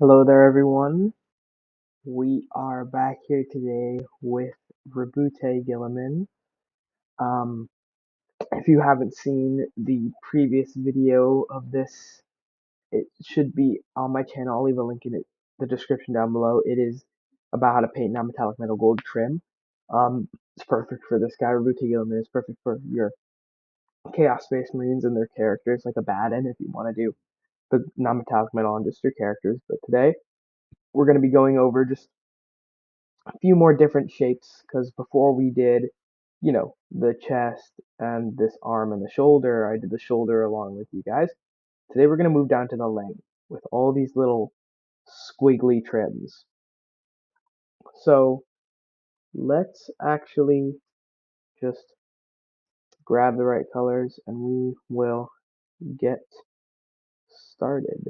Hello there, everyone. We are back here today with roboute guilliman. Um, if you haven't seen the previous video of this, it should be on my channel. I'll leave a link in the description down below. It is about how to paint non-metallic metal gold trim. It's perfect for this guy. Roboute guilliman is perfect for your Chaos Space Marines and their characters, like a bad end if you want to do the non-metallic metal on just your characters. But today we're going to be going over just a few more different shapes because before we did, the chest and this arm and the shoulder, I did the shoulder along with you guys. Today we're going to move down to the leg with all these little squiggly trims. So let's actually just grab the right colors and we will get started.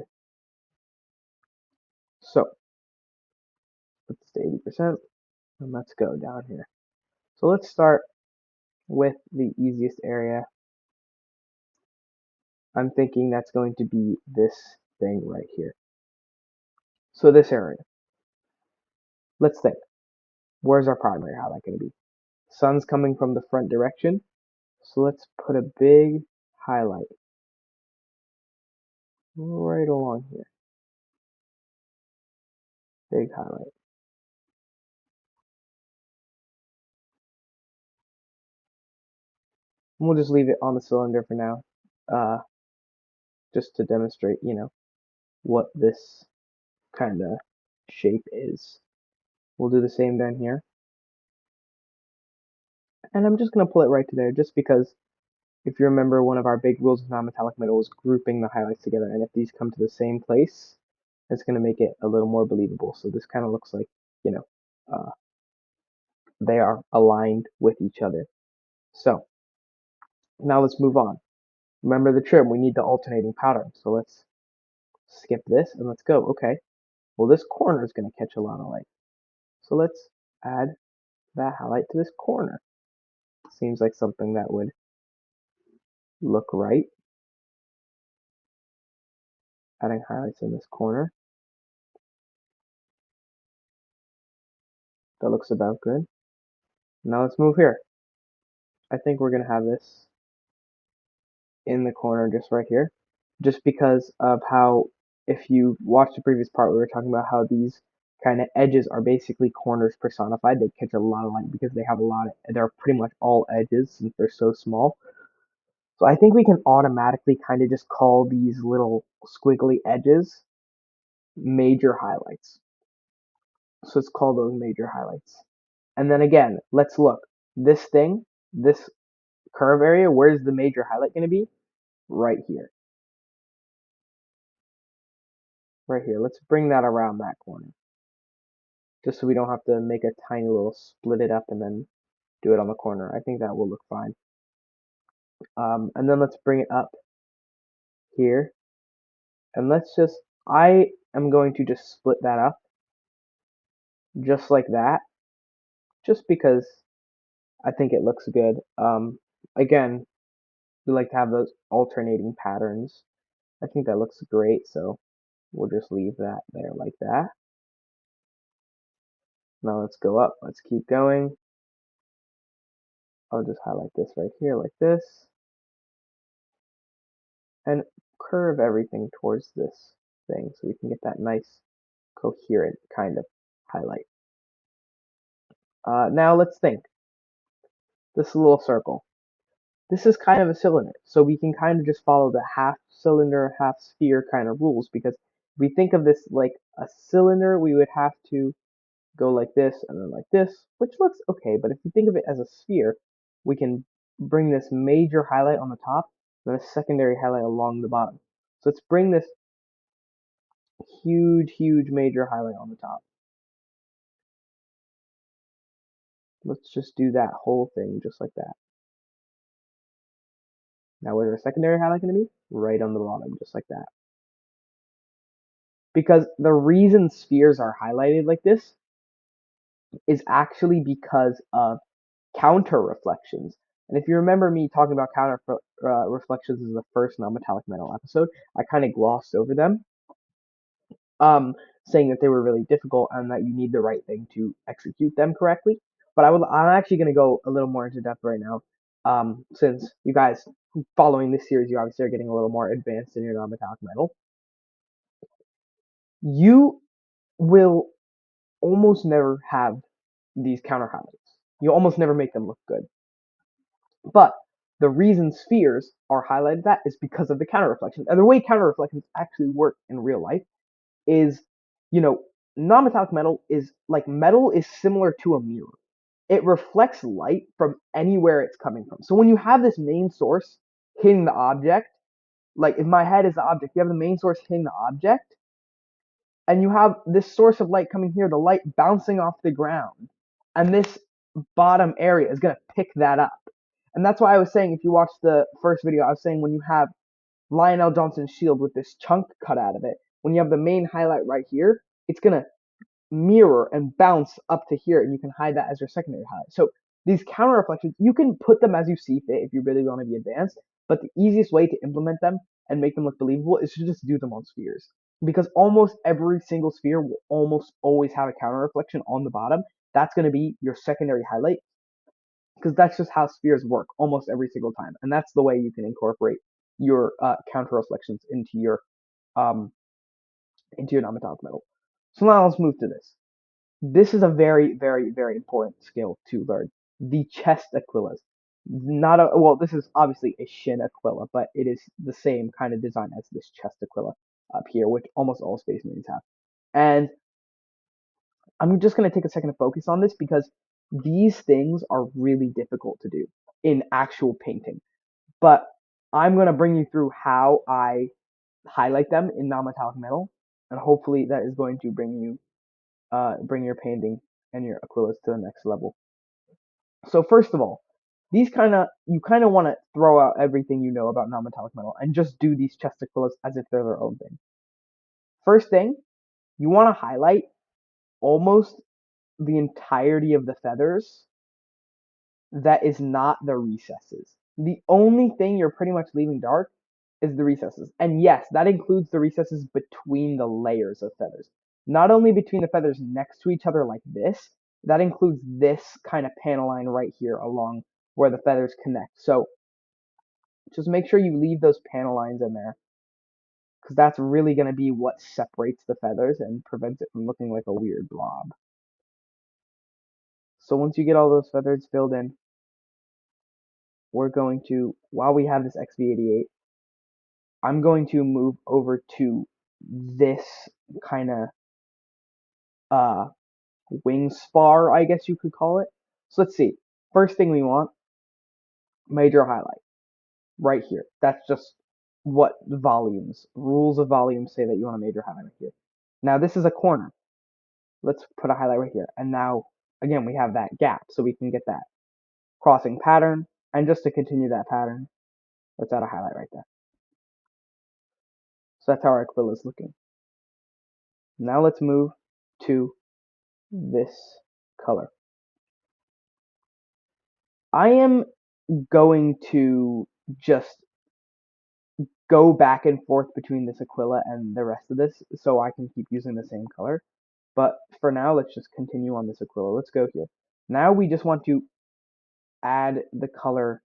So let's stay 80% and let's go down here. So let's start with the easiest area. I'm thinking that's going to be this thing right here. So this area. Let's think. Where's our primary highlight going to be? Sun's coming from the front direction. So let's put a big highlight right along here. Big highlight. And we'll just leave it on the cylinder for now. Just to demonstrate, what this kind of shape is. We'll do the same down here. And I'm just going to pull it right to there just because if you remember, one of our big rules of non-metallic metal is grouping the highlights together, and if these come to the same place, it's going to make it a little more believable. So this kind of looks like, uh, they are aligned with each other. So now let's move on. Remember the trim, we need the alternating pattern. So let's skip this and let's go. Okay, well this corner is going to catch a lot of light. So let's add that highlight to this corner. Seems like something that would look right. Adding highlights in this corner. That looks about good. Now let's move here. I think we're going to have this in the corner just right here. Just because of how, if you watched the previous part, we were talking about how these kind of edges are basically corners personified. They catch a lot of light because they have they're pretty much all edges since they're so small. So I think we can automatically kind of just call these little squiggly edges major highlights. So let's call those major highlights. And then again, let's look. This thing, this curve area, where's the major highlight going to be? Right here. Right here. Let's bring that around that corner. Just so we don't have to make a tiny little split it up and then do it on the corner. I think that will look fine. And then let's bring it up here. And I am going to just split that up. Just like that. Just because I think it looks good. Again, we like to have those alternating patterns. I think that looks great, so we'll just leave that there like that. Now let's go up. Let's keep going. I'll just highlight this right here like this. And curve everything towards this thing so we can get that nice coherent kind of highlight. Now let's think. This little circle. This is kind of a cylinder, so we can kind of just follow the half cylinder, half sphere kind of rules, because if we think of this like a cylinder, we would have to go like this and then like this, which looks okay, but if you think of it as a sphere, we can bring this major highlight on the top, and then a secondary highlight along the bottom. So let's bring this huge major highlight on the top. Let's just do that whole thing just like that. Now where's our secondary highlight going to be? Right on the bottom, just like that. Because the reason spheres are highlighted like this is actually because of counter reflections. And if you remember me talking about counter reflections in the first non-metallic metal episode, I kind of glossed over them. saying that they were really difficult and that you need the right thing to execute them correctly. But I'm actually going to go a little more into depth right now, since you guys following this series, you obviously are getting a little more advanced in your non-metallic metal. You will almost never have these counter highlights. You almost never make them look good. But the reason spheres are highlighted that is because of the counter reflections. And the way counter reflections actually work in real life is, you know, non-metallic metal is similar to a mirror. It reflects light from anywhere it's coming from. So when you have this main source hitting the object, like if my head is the object, you have the main source hitting the object, and you have this source of light coming here, the light bouncing off the ground, and this bottom area is going to pick that up. And that's why I was saying, if you watch the first video, I was saying when you have Lionel Johnson's shield with this chunk cut out of it, when you have the main highlight right here, it's going to mirror and bounce up to here, and you can hide that as your secondary highlight. So these counter reflections, you can put them as you see fit if you really want to be advanced, but the easiest way to implement them and make them look believable is to just do them on spheres. Because almost every single sphere will almost always have a counter reflection on the bottom. That's going to be your secondary highlight, because that's just how spheres work almost every single time. And that's the way you can incorporate your counter reflections um, into your non-metallic metal. So now let's move to this. This is a very, very, very important skill to learn. The chest aquillas. This is obviously a shin aquila, but it is the same kind of design as this chest aquila up here, which almost all Space Marines have. And I'm just going to take a second to focus on this because these things are really difficult to do in actual painting. But I'm going to bring you through how I highlight them in non-metallic metal, and hopefully that is going to bring your painting and your aquillas to the next level. So first of all, you kind of want to throw out everything you know about non-metallic metal and just do these chest aquillas as if they're their own thing. First thing, you want to highlight almost the entirety of the feathers that is not the recesses. The only thing you're pretty much leaving dark is the recesses. And yes, that includes the recesses between the layers of feathers. Not only between the feathers next to each other like this, that includes this kind of panel line right here along where the feathers connect. So just make sure you leave those panel lines in there, because that's really going to be what separates the feathers and prevents it from looking like a weird blob. So once you get all those feathers filled in, we're going to, while we have this XV88, I'm going to move over to this kind of wing spar, I guess you could call it. So let's see. First thing we want, major highlight. Right here. That's just what rules of volumes say that you want a major highlight right here. Now this is a corner. Let's put a highlight right here. And now, again, we have that gap, so we can get that crossing pattern. And just to continue that pattern, let's add a highlight right there. So that's how our aquila is looking. Now let's move to this color. I am going to just go back and forth between this aquila and the rest of this so I can keep using the same color. But for now, let's just continue on this aquila. Let's go here. Now we just want to add the color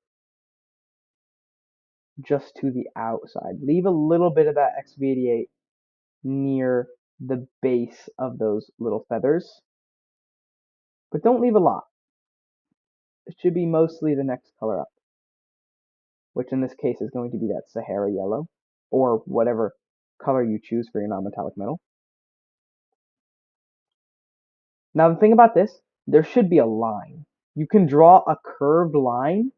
just to the outside. Leave a little bit of that XV88 near the base of those little feathers, but don't leave a lot. It should be mostly the next color up, which in this case is going to be that Sahara yellow, or whatever color you choose for your non-metallic metal. Now the thing about this, there should be a line. You can draw a curved line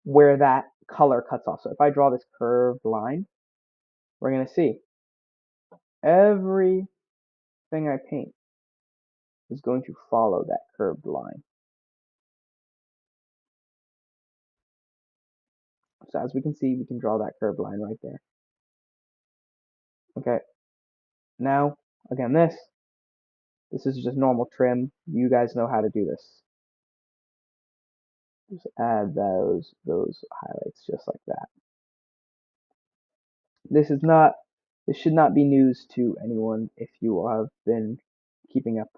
where that color cuts off. So if I draw this curved line, we're going to see everything I paint is going to follow that curved line. So as we can see, we can draw that curved line right there. Okay. Now, again, this is just normal trim. You guys know how to do this. Just add those highlights just like that. This is not This should not be news to anyone. If you have been keeping up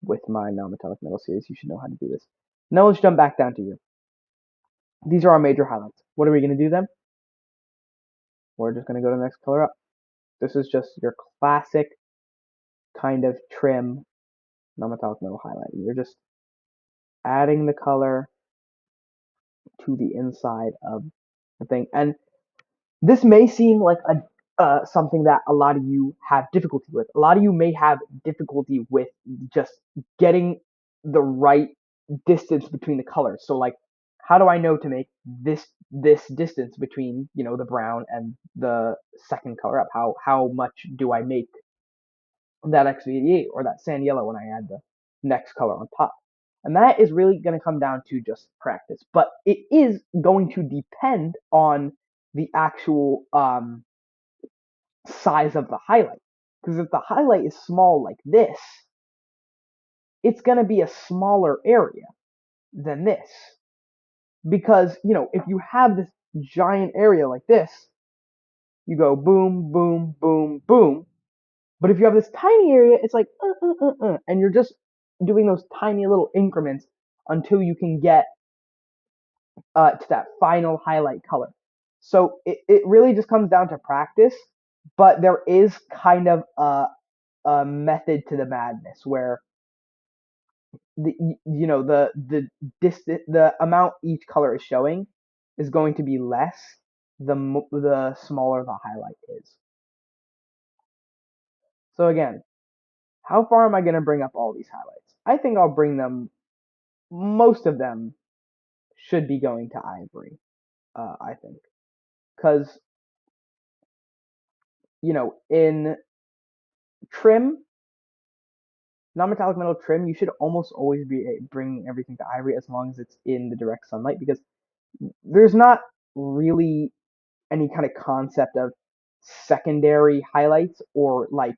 with my non-metallic metal series, you should know how to do this. Now let's jump back down to here. These are our major highlights. What are we going to do then? We're just going to go to the next color up. This is just your classic kind of trim non-metallic metal highlight. You're just adding the color to the inside of the thing. And this may seem like a something that a lot of you have difficulty with. A lot of you may have difficulty with just getting the right distance between the colors. So like, how do I know to make this distance between, you know, the brown and the second color up? How much do I make that X88 or that sand yellow when I add the next color on top? And that is really going to come down to just practice. But it is going to depend on the actual size of the highlight. Because if the highlight is small like this, it's going to be a smaller area than this. Because, you know, if you have this giant area like this, you go boom, boom, boom, boom. But if you have this tiny area, it's like, and you're just doing those tiny little increments until you can get to that final highlight color. So it really just comes down to practice, but there is kind of a method to the madness where the amount each color is showing is going to be less the smaller the highlight is. So again, how far am I going to bring up all these highlights? I think I'll bring them, most of them should be going to ivory, I think. Because, you know, in trim, non-metallic metal trim, you should almost always be bringing everything to ivory as long as it's in the direct sunlight, because there's not really any kind of concept of secondary highlights or like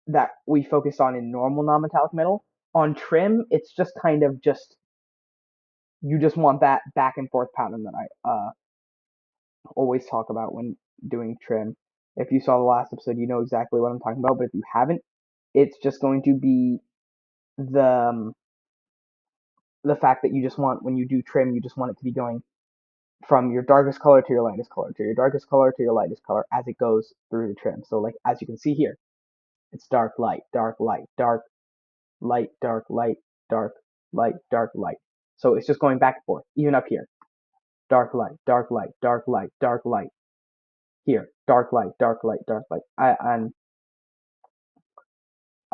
that we focus on in normal non-metallic metal. On trim, it's just kind of just you just want that back and forth pattern that I always talk about when doing trim. If you saw the last episode, you know exactly what I'm talking about. But if you haven't, it's just going to be the the fact that you just want, when you do trim, you just want it to be going from your darkest color to your lightest color to your darkest color to your lightest color as it goes through the trim. So like as you can see here, it's dark light, dark light, dark light, dark light, dark light, dark light. So it's just going back and forth. Even up here, dark light, dark light, dark light, dark light. Here, dark light, dark light, dark light. And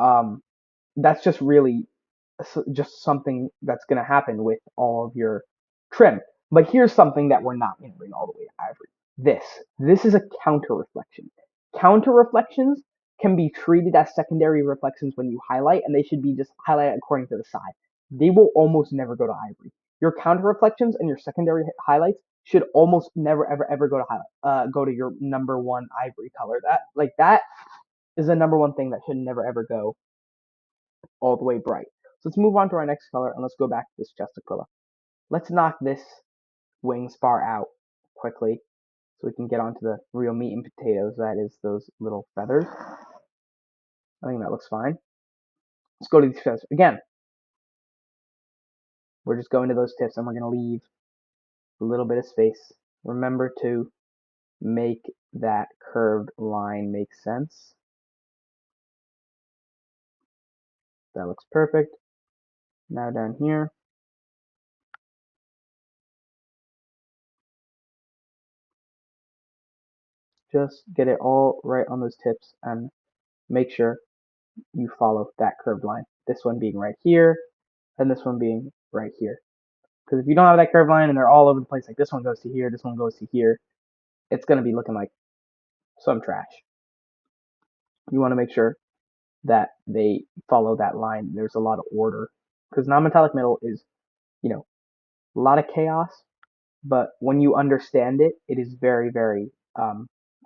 um, that's just really just something that's going to happen with all of your trim. But here's something that we're not going to bring all the way to ivory. This is a counter reflection. Counter reflections can be treated as secondary reflections when you highlight, and they should be just highlighted according to the side. They will almost never go to ivory. Your counter reflections and your secondary highlights should almost never ever go to go to your number one ivory color. That is the number one thing that should never ever go all the way bright. So let's move on to our next color, and let's go back to this chest aquila. Let's knock this wing spar out quickly so we can get onto the real meat and potatoes, that is those little feathers. I think that looks fine. Let's go to these feathers. Again, we're just going to those tips, and we're going to leave a little bit of space. Remember to make that curved line make sense. That looks perfect. Now down here, just get it all right on those tips and make sure you follow that curved line. This one being right here, and this one being right here. Because if you don't have that curved line and they're all over the place, like this one goes to here, this one goes to here, it's going to be looking like some trash. You want to make sure that they follow that line. There's a lot of order. Because non-metallic metal is, you know, a lot of chaos, but when you understand it, it is very, very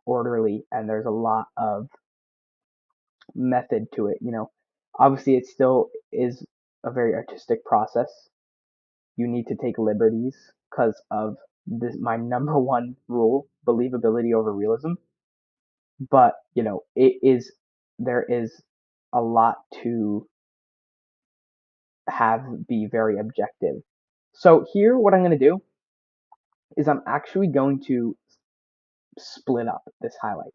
orderly, and there's a lot of method to it. You know, obviously it still is a very artistic process. You need to take liberties because of this, my number one rule: believability over realism. but there is a lot to be very objective. So here, what I'm going to do is I'm actually going to split up this highlight.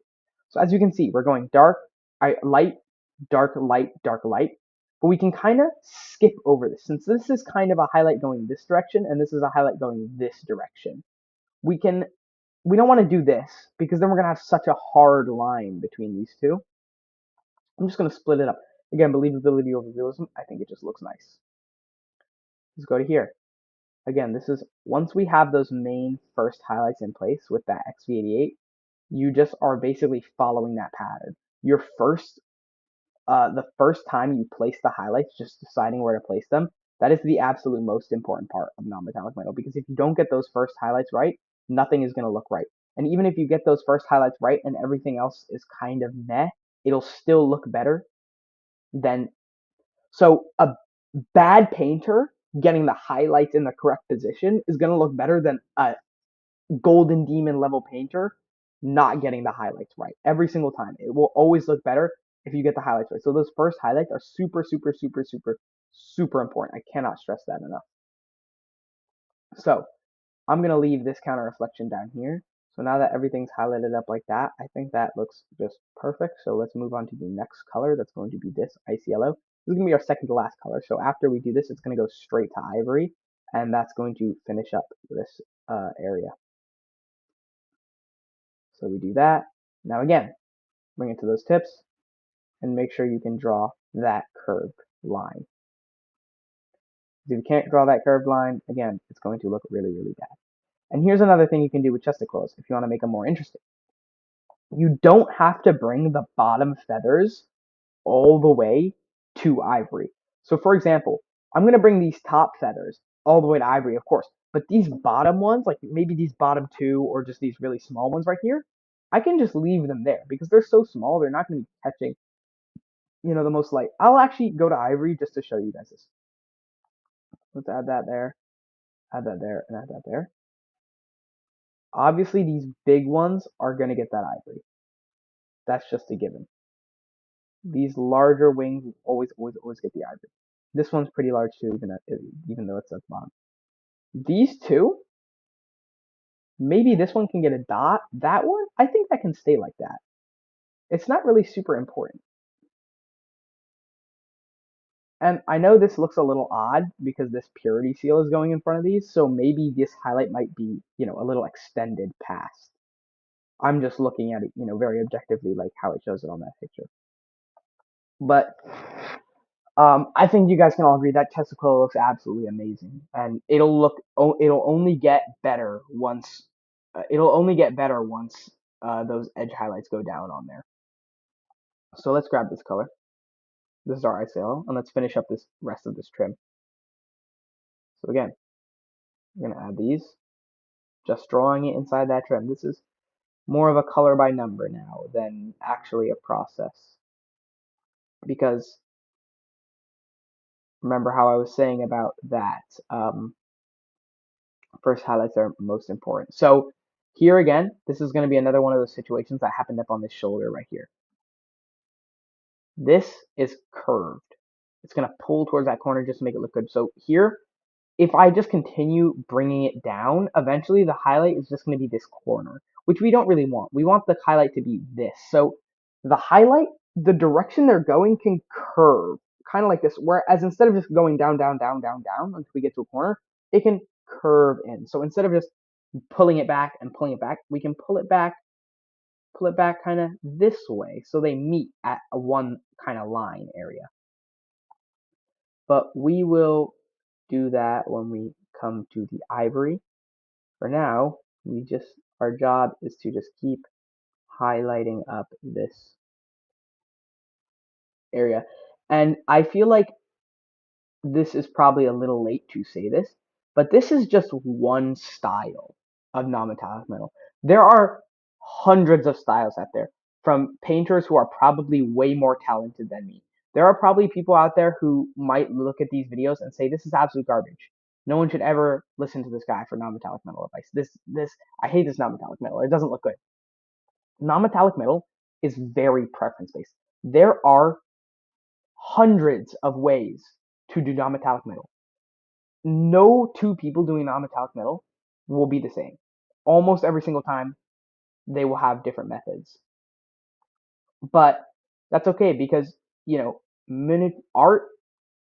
So as you can see, we're going light, dark, light, dark, light. But we can kind of skip over this. Since this is kind of a highlight going this direction, and this is a highlight going this direction, we don't want to do this, because then we're going to have such a hard line between these two. I'm just going to split it up. Again, believability over realism, I think it just looks nice. Let's go to here. Again, this is, once we have those main first highlights in place with that XV88, you just are basically following that pattern. The first time you place the highlights, just deciding where to place them, that is the absolute most important part of non-metallic metal, because if you don't get those first highlights right, nothing is going to look right. And even if you get those first highlights right and everything else is kind of meh, it'll still look better than. So a bad painter getting the highlights in the correct position is going to look better than a golden demon level painter not getting the highlights right every single time. It will always look better if you get the highlights right. So those first highlights are super, super, super, super, super important. I cannot stress that enough. So I'm going to leave this counter reflection down here. So now that everything's highlighted up like that, I think that looks just perfect. So let's move on to the next color. That's going to be this ice yellow. This is going to be our second to last color. So after we do this, it's going to go straight to ivory, and that's going to finish up this area. So we do that. Now again, bring it to those tips and make sure you can draw that curved line. If you can't draw that curved line, again, it's going to look really, really bad. And here's another thing you can do with chest of clothes if you want to make them more interesting. You don't have to bring the bottom feathers all the way to ivory. So for example, I'm going to bring these top feathers all the way to ivory, of course, but these bottom ones, like maybe these bottom two or just these really small ones right here, I can just leave them there because they're so small, they're not going to be catching, the most light. I'll actually go to ivory just to show you guys this. Let's add that there, and add that there. Obviously, these big ones are going to get that ivory. That's just a given. These larger wings always get the ivory. This one's pretty large too, even though it's at the bottom. These two, maybe this one can get a dot. That one, I think that can stay like that. It's not really super important. And I know this looks a little odd because this purity seal is going in front of these, so maybe this highlight might be, a little extended past. I'm just looking at it, very objectively, like how it shows it on that picture. But I think you guys can all agree that Tessicola looks absolutely amazing, and it'll only get better once those edge highlights go down on there. So let's grab this color. This is our ice yellow, and let's finish up this rest of this trim. So again, we're gonna add these, just drawing it inside that trim. This is more of a color by number now than actually a process, because remember how I was saying about that first highlights are most important. So here again, this is going to be another one of those situations that happened up on this shoulder right here. This is curved. It's going to pull towards that corner just to make it look good. So here, if I just continue bringing it down, eventually the highlight is just going to be this corner, which we don't really want. We want the highlight to be this. So the highlight, the direction they're going can curve, kind of like this, whereas instead of just going down, down, down, down, down until we get to a corner, it can curve in. So instead of just pulling it back and pulling it back, we can pull it back kind of this way, so they meet at a one kind of line area. But we will do that when we come to the ivory. For now, our job is to just keep highlighting up this area. And I feel like this is probably a little late to say this, but this is just one style of non-metallic metal. There are hundreds of styles out there from painters who are probably way more talented than me. There are probably people out there who might look at these videos and say, this is absolute garbage. No one should ever listen to this guy for non-metallic metal advice. I hate this non-metallic metal. It doesn't look good. Non-metallic metal is very preference based. There are hundreds of ways to do non-metallic metal. No two people doing non-metallic metal will be the same. Almost every single time, they will have different methods. But that's okay because, art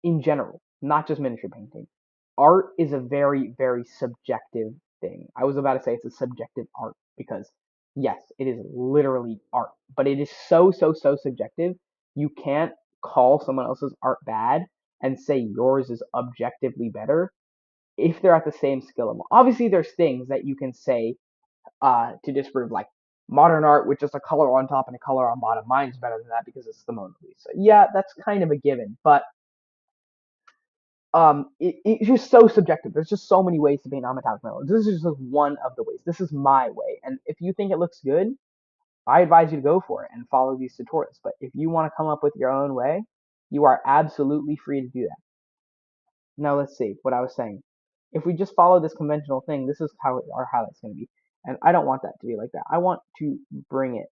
in general, not just miniature painting, art is a very, very subjective thing. I was about to say it's a subjective art because, yes, it is literally art, but it is so, so, so subjective. You can't call someone else's art bad and say yours is objectively better if they're at the same skill level. Obviously, there's things that you can say to disprove, like modern art with just a color on top and a color on bottom. Mine's better than that because it's the Mona Lisa. Yeah, that's kind of a given, but it's just so subjective. There's just so many ways to paint non-metallic metal. This is just one of the ways. This is my way, and if you think it looks good, I advise you to go for it and follow these tutorials. But if you want to come up with your own way, you are absolutely free to do that. Now let's see what I was saying. If we just follow this conventional thing, this is how our highlight's going to be. And I don't want that to be like that. I want to bring it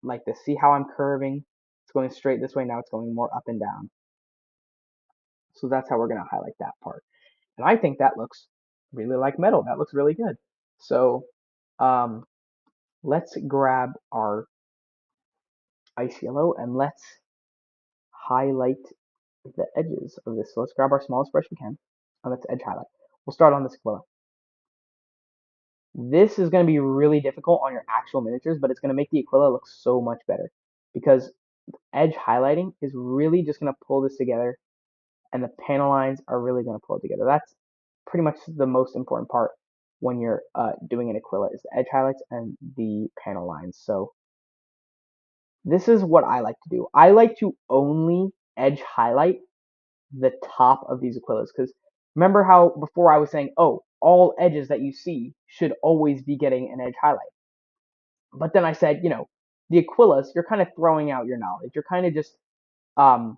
like this. See how I'm curving? It's going straight this way. Now it's going more up and down. So that's how we're going to highlight that part. And I think that looks really like metal. That looks really good. So um, let's grab our ice yellow and let's highlight the edges of this. So let's grab our smallest brush we can and let's edge highlight. We'll start on this aquila. This is going to be really difficult on your actual miniatures, but it's going to make the aquila look so much better because edge highlighting is really just going to pull this together and the panel lines are really going to pull it together. That's pretty much the most important part when you're doing an aquila is the edge highlights and the panel lines. So this is what I like to do. I like to only edge highlight the top of these aquilas because remember how before I was saying, oh, all edges that you see should always be getting an edge highlight. But then I said, the aquilas, you're kind of throwing out your knowledge. You're kind of just um,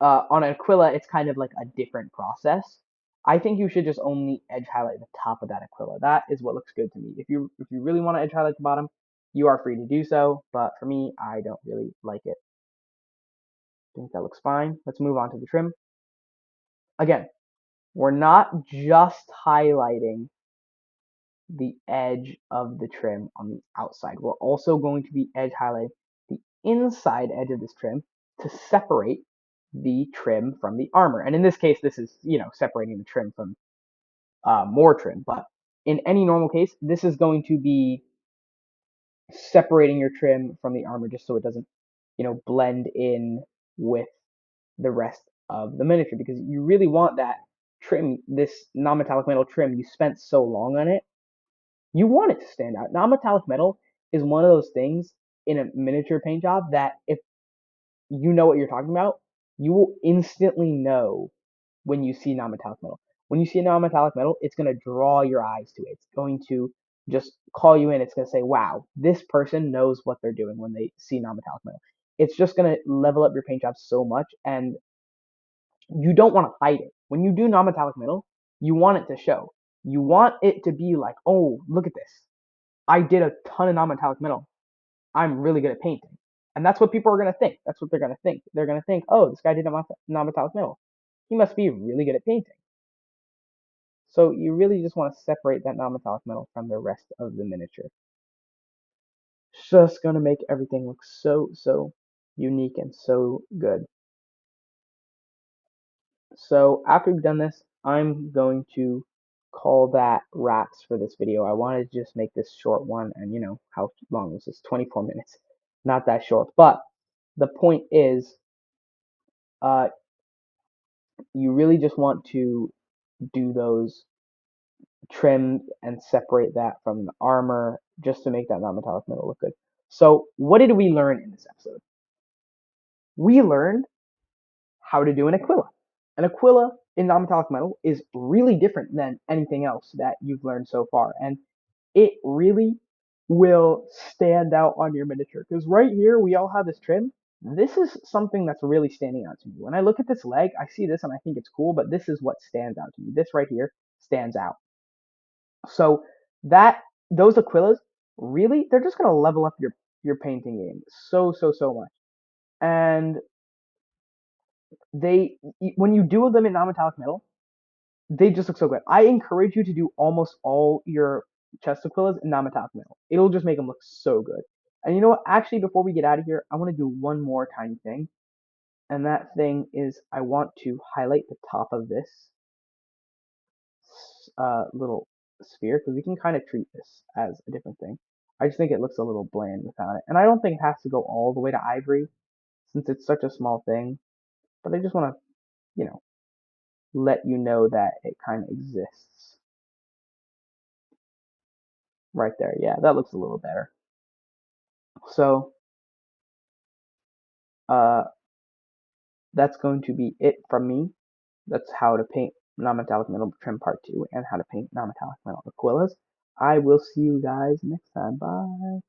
on an aquila, it's kind of like a different process. I think you should just only edge highlight the top of that aquila. That is what looks good to me. If you really want to edge highlight the bottom, you are free to do so. But for me, I don't really like it. I think that looks fine. Let's move on to the trim. Again, we're not just highlighting the edge of the trim on the outside. We're also going to be edge highlighting the inside edge of this trim to separate the trim from the armor. And in this case, this is, separating the trim from more trim. But in any normal case, this is going to be separating your trim from the armor just so it doesn't, blend in with the rest of the miniature because you really want that trim, this non-metallic metal trim, you spent so long on it, you want it to stand out. Non-metallic metal is one of those things in a miniature paint job that if you know what you're talking about, you will instantly know when you see non-metallic metal. When you see non-metallic metal, it's going to draw your eyes to it. It's going to just call you in. It's going to say, wow, this person knows what they're doing when they see non-metallic metal. It's just going to level up your paint job so much, and you don't want to hide it. When you do non-metallic metal, you want it to show. You want it to be like, oh, look at this. I did a ton of non-metallic metal. I'm really good at painting. And that's what people are going to think. That's what they're going to think. They're going to think, oh, this guy did non-metallic metal. He must be really good at painting. So you really just want to separate that non-metallic metal from the rest of the miniature. Just going to make everything look so, so unique and so good. So after we've done this, I'm going to call that wraps for this video. I wanted to just make this short one, and how long was this? 24 minutes. Not that short, but the point is, uh, you really just want to do those trim and separate that from the armor just to make that non-metallic metal look good. So what did we learn in this episode? We learned how to do an aquila. An aquila in non-metallic metal is really different than anything else that you've learned so far, and it really will stand out on your miniature. Because right here, we all have this trim. This is something that's really standing out to me. When I look at this leg, I see this and I think it's cool, but this is what stands out to me. This right here stands out. So those aquilas, really, they're just gonna level up your painting game so much. And when you do them in non-metallic metal, they just look so good. I encourage you to do almost all your chest aquillas in non-metallic metal. It'll just make them look so good. And you know what? Actually, before we get out of here, I want to do one more tiny thing. And that thing is I want to highlight the top of this little sphere because we can kind of treat this as a different thing. I just think it looks a little bland without it. And I don't think it has to go all the way to ivory since it's such a small thing. But I just want to, let you know that it kind of exists right there. Yeah, that looks a little better. So, uh, that's going to be it from me. That's how to paint non-metallic metal trim part 2 and how to paint non-metallic metal aquillas. I will see you guys next time. Bye.